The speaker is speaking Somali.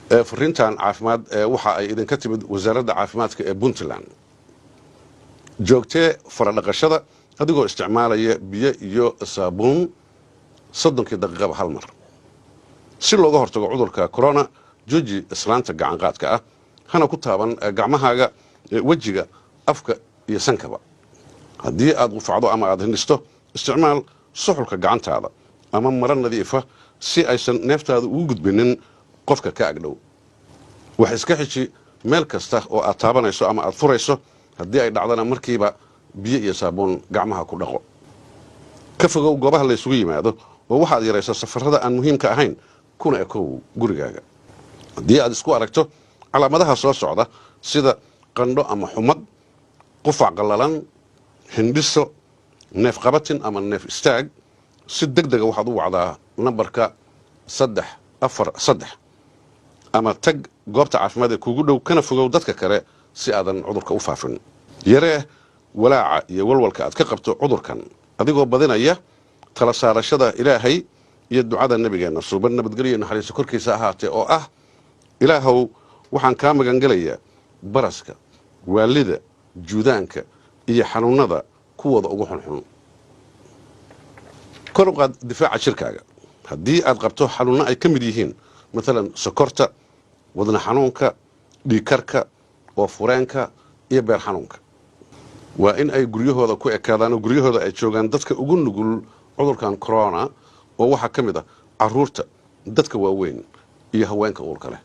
fariintan caafimaad waxa ay idinka timid wasaaradda caafimaadka ee Puntland. joogtee faradhaqashada adigoo isticmaalaya biyo iyo saabuun 30 daqiiqo hal mar si looga hortago cudurka corona. jooji islaanta gacan qaadka ah hana ku taaban gacmahaaga wajiga afka iyo sankaba. haddii aad qufacdo ama aad hindhisto isticmaal suxulka gacantaada ama maro nadiifa si aysan neeftaada ugu gudbinin qofka ka agdhow. wax iska xiji meel kasta oo aad taabanayso ama aad furayso. haddii ay dhacdana markiiba biyo iyo saabuun gacmaha ku dhaqo. ka fogow goobaha la isugu yimaado oo waxaad yarayso safarrada aan muhiimka ahayn kuna ekow gurigaaga. haddii aad isku aragto calaamadaha soo socda sida qandho ama xumad, qufac qallalan, hindhiso, neef qabatin ama neef istaag, si degdega waxaad u wacdaa nambarka 343 ama tag goobta caafimaad ee kuugu dhow kana fogow dadka kale si aadan cudurka u faafin. yaree walaaca iyo walwalka aad ka qabto cudurkan adigoo badinaya tala saarashada ilaahay iyo ducada nabigeena suuban nabadgelyo naxariis korkiisa ahaatee oo ah: ilaahow waxaan kaa magan gelayaa baraska, waalida, juudaanka iyo xanuunada kuwooda ugu xunxun. kor u qaad difaaca jirkaaga. haddii aad qabto xanuunno ay ka mid yihiin maalan sokorta, wadna xanuunka, dhiigkarka, oo fureenka iyo beer xanuunka, waa in ay guryahooda ku ekaadaan oo guryahooda ay joogaan dadka ugu nugul cudurkan corona oo waxaa ka mid ah carruurta, dadka waaweyn iyo haweenka uurka leh.